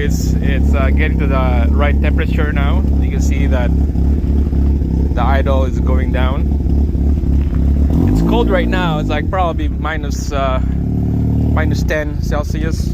it's getting to the right temperature now. You can see that the idle is going down. It's cold right now. It's like probably minus 10 Celsius.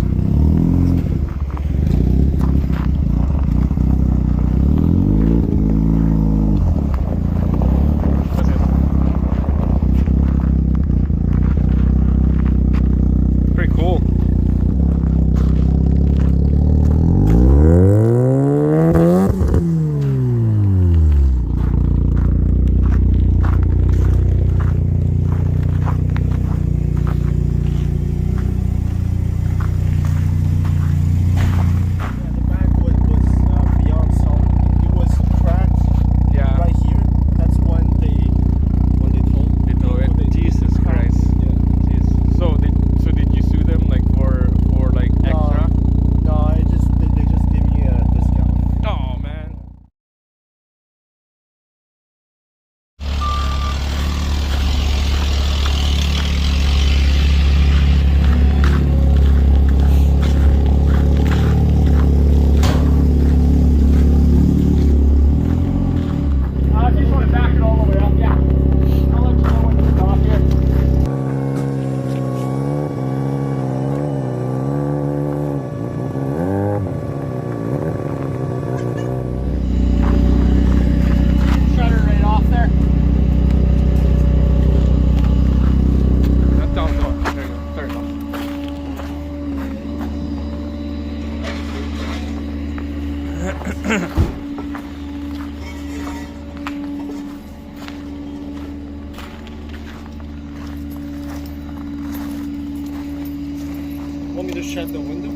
Want me to shut the window?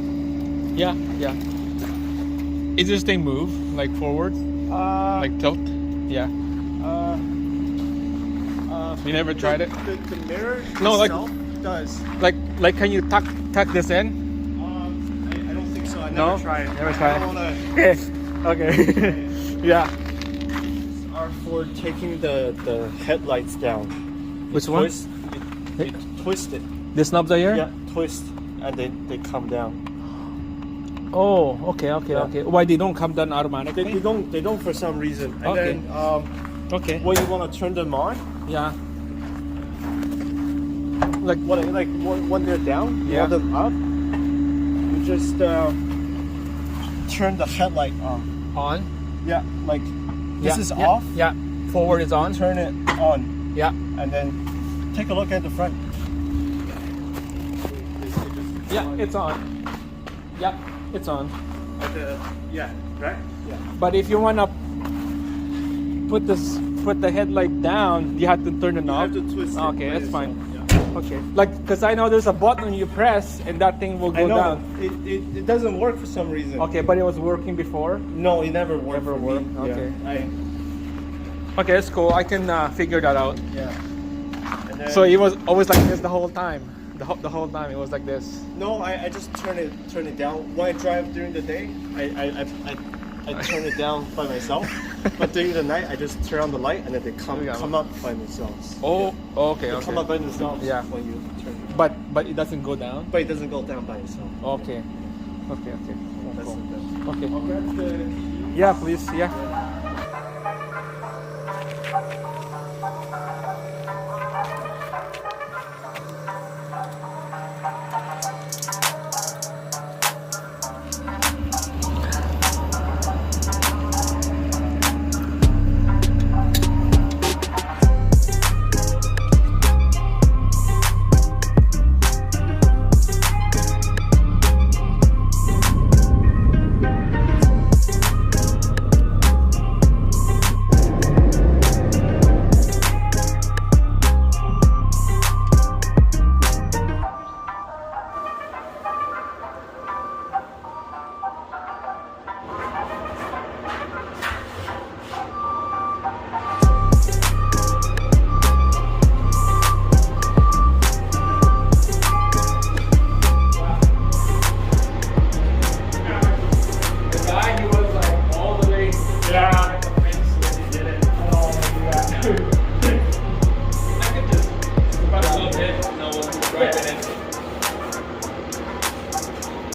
Yeah. Is this thing move like forward? Like tilt? Yeah. You never tried it? The mirror No, itself does. Like can you tuck this in? I don't think so. I No? never tried it. Never tried I don't it. Okay. Yeah. are for taking the headlights down. Which one? You twist it. This knobs are here? Yeah, twist, and they come down. Oh, okay. Yeah. Why they don't come down automatically? They don't for some reason. And Okay. then Okay. when you want to turn them on, Yeah. Like when they're down, you Yeah. want them up. You just turn the headlight on. on? Yeah, like this Yeah, is yeah, off. Yeah. Forward is on. Turn it on, Yeah. and then take a look at the front. Yeah, it's on. Yep, it's on. Yeah, right. Yeah. But if you wanna put the headlight down, you have to turn the You knob. have to twist it Okay, by that's fine. yourself, yeah. Okay. Like, cause I know there's a button you press and that thing will I go know down. it doesn't work for some reason. Okay, but it was working before. No, it never worked. Never for worked, me. okay. Yeah. Okay, that's cool. I can figure that out. Yeah. And then, So it was always like this the whole time. The whole time it was like this. no, I just turn it down. When I drive during the day, I turn it down by myself. But during the night, I just turn on the light and then they come up by themselves. Oh, okay, They okay. come up by themselves. Yeah. When you turn it. But it doesn't go down. But it doesn't go down by itself. Okay. That's Cool. the best. Okay. I'll grab the Yeah, please. Yeah.